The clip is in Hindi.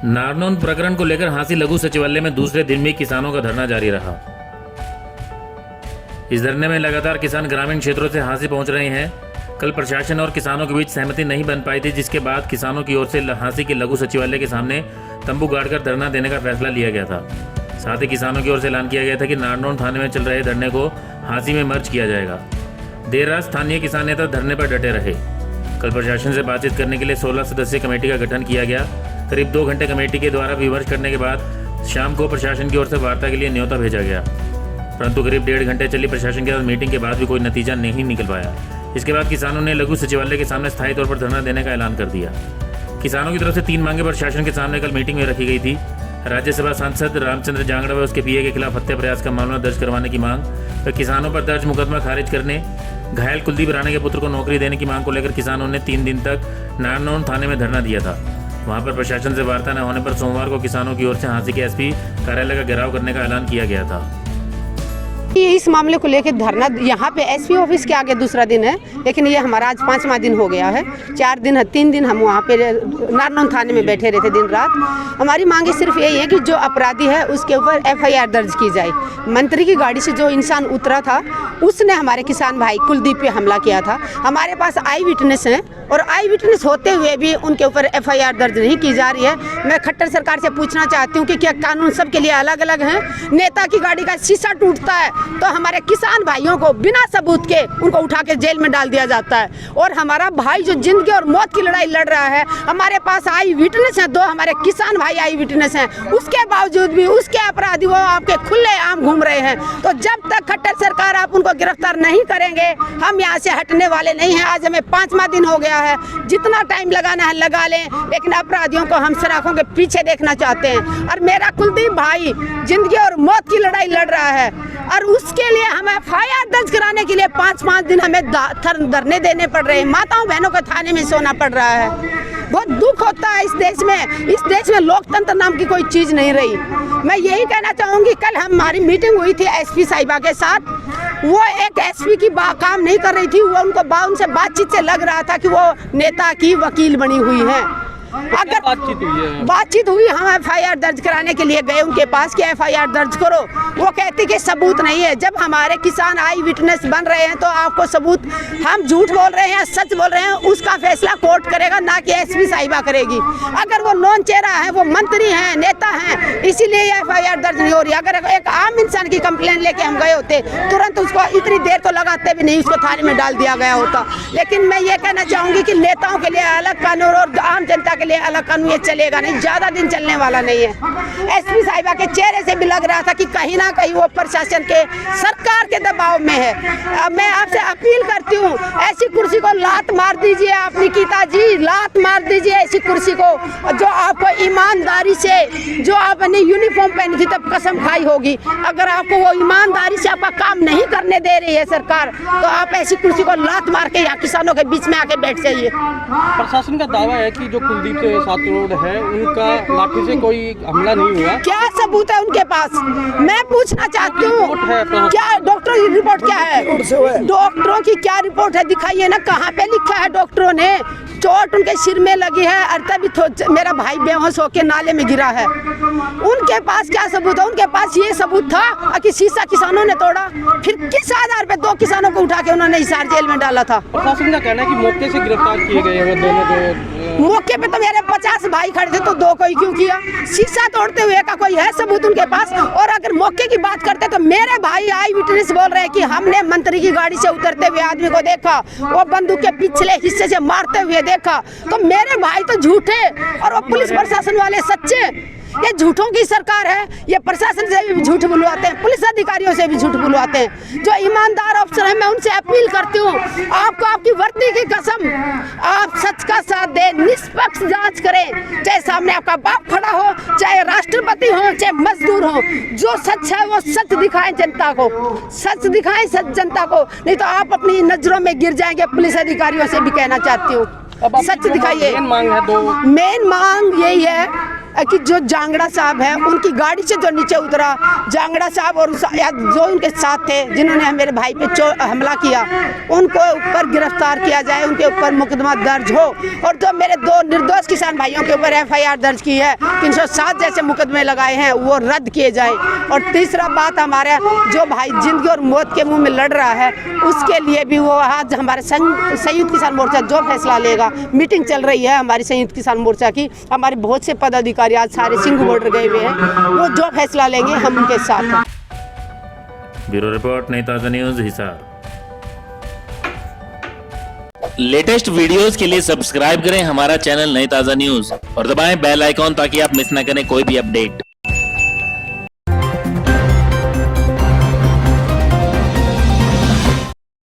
नारनौंद प्रकरण को लेकर हांसी लघु सचिवालय में दूसरे दिन भी किसानों का धरना जारी रहा। इस धरने में लगातार किसान ग्रामीण क्षेत्रों से हांसी पहुंच रहे हैं। कल प्रशासन और किसानों के बीच सहमति नहीं बन पाई थी, जिसके बाद किसानों की ओर से हांसी के लघु सचिवालय के सामने तंबू गाड़कर धरना देने का फैसला लिया गया था। साथ ही किसानों की ओर से ऐलान किया गया था कि नारनौंद थाने में चल रहे धरने को हांसी में मर्ज किया जाएगा। देर रात स्थानीय किसान नेता धरने पर डटे रहे। कल प्रशासन से बातचीत करने के लिए 16 सदस्यीय कमेटी का गठन किया गया। करीब 2 घंटे कमेटी के द्वारा विमर्श करने के बाद शाम को प्रशासन की ओर से वार्ता के लिए न्योता भेजा गया, परंतु करीब 1.5 घंटे चली प्रशासन के साथ मीटिंग के बाद भी कोई नतीजा नहीं निकल पाया। इसके बाद किसानों ने लघु सचिवालय के सामने स्थायी तौर पर धरना देने का ऐलान कर दिया। किसानों की तरफ से 3 मांगे प्रशासन के सामने कल मीटिंग में रखी गई थी। राज्यसभा सांसद रामचंद्र जांगड़ा व उसके पीए के खिलाफ हत्या प्रयास का मामला दर्ज करवाने की मांग, व किसानों पर दर्ज मुकदमा खारिज करने, घायल कुलदीप राणा के पुत्र को नौकरी देने की मांग को लेकर किसानों ने 3 दिन तक नारनौंद थाने में धरना दिया था। वहां पर प्रशासन से वार्ता न होने पर सोमवार को किसानों की ओर से हांसी के एसपी कार्यालय का घेराव करने का ऐलान किया गया था। इस मामले को लेकर धरना यहाँ पे एसपी ऑफिस के आगे दूसरा दिन है, लेकिन ये हमारा आज 5वां दिन हो गया है। 3 दिन हम वहाँ पे नारनौंद थाने में बैठे रहते दिन रात। हमारी मांगे सिर्फ यही है कि जो अपराधी है उसके ऊपर FIR दर्ज की जाए। मंत्री की गाड़ी से जो इंसान उतरा था उसने हमारे किसान भाई कुलदीप पे हमला किया था। हमारे पास आई विटनेस हैं और आई विटनेस होते हुए भी उनके ऊपर FIR दर्ज नहीं की जा रही है। मैं खट्टर सरकार से पूछना चाहती हूँ कि क्या कानून सबके लिए अलग अलग हैं? नेता की गाड़ी का शीशा टूटता है तो हमारे किसान भाइयों को बिना सबूत के उनको उठा के जेल में डाल दिया जाता है, और हमारा भाई जो जिंदगी और मौत की लड़ाई लड़ रहा है, हमारे पास आई विटनेस हैं, 2 हमारे किसान भाई आई विटनेस हैं, उसके बावजूद भी उसके अपराधी वो आपके खुले आम घूम रहे हैं। तो जब तक खट्टर सरकार आप उनको गिरफ्तार नहीं करेंगे हम यहाँ से हटने वाले नहीं हैं। आज हमें 5वां दिन हो गया है, जितना टाइम लगाना है लगा लें, लेकिन अपराधियों को हम सराखों के पीछे देखना चाहते हैं। और मेरा कुलदीप भाई जिंदगी और मौत की लड़ाई लड़ रहा है और उसके लिए हमें FIR दर्ज कराने के लिए 5 दिन हमें धरने देने पड़ रहे हैं। माताओं बहनों को थाने में सोना पड़ रहा है। बहुत दुख होता है इस देश में लोकतंत्र नाम की कोई चीज़ नहीं रही। मैं यही कहना चाहूँगी, कल हमारी मीटिंग हुई थी एसपी साहिबा के साथ। वो एक एसपी की काम नहीं कर रही थी, वो उनसे बातचीत से लग रहा था कि वो नेता की वकील बनी हुई है। अगर बातचीत हुई, हम FIR दर्ज कराने के लिए गए उनके पास कि FIR दर्ज करो, वो कहती कि सबूत नहीं है। जब हमारे किसान आई विटनेस बन रहे हैं तो आपको सबूत, हम झूठ बोल रहे हैं सच बोल रहे हैं उसका फैसला कोर्ट करेगा, ना कि एसपी साहिबा करेगी। अगर वो नॉन चेहरा है, वो मंत्री हैं, नेता हैं, इसीलिए FIR दर्ज नहीं हो रही। अगर एक आम इंसान की कंप्लेंट लेके हम गए होते तुरंत उसको इतनी देर तो लगाते भी नहीं, उसको थाने में डाल दिया गया होता। लेकिन मैं ये कहना चाहूँगी कि नेताओं के लिए अलग कानून और आम जनता के लिए अलग कानून ये चलेगा नहीं, ज़्यादा दिन चलने वाला नहीं है। एसपी साहिबा के चेहरे से भी लग रहा था कि कहीं ना कहीं वो प्रशासन के सरकार के दबाव में है। मैं आपसे अपील करती हूँ, ऐसी कुर्सी को लात मार दीजिए आप निकिता जी, लात मार दीजिए ऐसी कुर्सी को जो आपको ईमानदारी से, जो आपने यूनिफॉर्म पहनी थी तब कसम खाई होगी। अगर आपको वो ईमानदारी से आपका काम नहीं करने दे रही है सरकार, तो आप ऐसी कुर्सी को लात मार के यहाँ किसानों के बीच में आके बैठ जाइए। प्रशासन का दावा है कि जो कुलदीप से 7 करोड़ है उनका लाठी से कोई हमला नहीं हुआ। क्या सबूत है उनके पास? मैं पूछना चाहती हूँ, क्या डॉक्टर की रिपोर्ट क्या है? डॉक्टरों की क्या रिपोर्ट है? दिखाइए ना, कहाँ पे लिखा है डॉक्टरों ने? चोट उनके सिर में लगी है और तभी मेरा भाई बेहोश होकर नाले में गिरा है। उनके पास क्या सबूत है? उनके पास ये सबूत था कि शीशा किसानों ने तोड़ा, फिर किस आधार पे 2 किसानों को उठा के उन्होंने हिसार जेल में डाला था? प्रशासन का कहना है कि मौके से गिरफ्तार किए गए हैं दोनों को। मौके पे तो मेरे 50 भाई खड़े थे, तो 2 को ही क्यों किया? शीशा तोड़ते हुए का कोई है सबूत उनके पास? और अगर मौके की बात करते तो मेरे भाई आई विटनेस बोल रहे हैं कि हमने मंत्री की गाड़ी से उतरते हुए आदमी को देखा, वो बंदूक के पिछले हिस्से से मारते हुए देखा। तो मेरे भाई तो झूठे और वो पुलिस प्रशासन वाले सच्चे। ये झूठों की सरकार है। ये प्रशासन से भी झूठ बुलवाते हैं, पुलिस अधिकारियों से भी झूठ बुलवाते हैं। जो ईमानदार अफसर है, मैं उनसे अपील करती हूँ, आपको आपकी वर्दी की कसम, आप सच का साथ दें, निष्पक्ष जांच करें। चाहे सामने आपका बाप खड़ा हो, चाहे राष्ट्रपति हो, चाहे मजदूर हो, जो सच है वो सच दिखाएं जनता को, सच दिखाएं सच जनता को, नहीं तो आप अपनी नजरों में गिर जाएंगे। पुलिस अधिकारियों से भी कहना चाहती हूँ, सच दिखाइए। मेन मांग है 2। मेन मांग यही है, कि जो जांगड़ा साहब है उनकी गाड़ी से जो नीचे उतरा, जांगड़ा साहब और जो उनके साथ थे जिन्होंने मेरे भाई पे हमला किया, उनको ऊपर गिरफ्तार किया जाए, उनके ऊपर मुकदमा दर्ज हो, और जो मेरे 2 निर्दोष किसान भाइयों के ऊपर FIR दर्ज की है, 307 जैसे मुकदमे लगाए हैं, वो रद्द किए जाए। और तीसरा बात, हमारे जो भाई जिंदगी और मौत के मुंह में लड़ रहा है, उसके लिए भी वो आज हमारे संयुक्त किसान मोर्चा जो फैसला लेगा, मीटिंग चल रही है हमारी संयुक्त किसान मोर्चा की, हमारे बहुत से पदाधिकारी आज सारे सिंह बॉर्डर गए हुए हैं, वो जो फैसला लेंगे हम उनके साथ हैं। ब्यूरो रिपोर्ट, नई ताज़ा न्यूज़, हिसार। लेटेस्ट वीडियोस के लिए सब्सक्राइब करें हमारा चैनल नई ताज़ा न्यूज़ और दबाएं बेल आइकॉन ताकि आप मिस ना करें कोई भी अपडेट।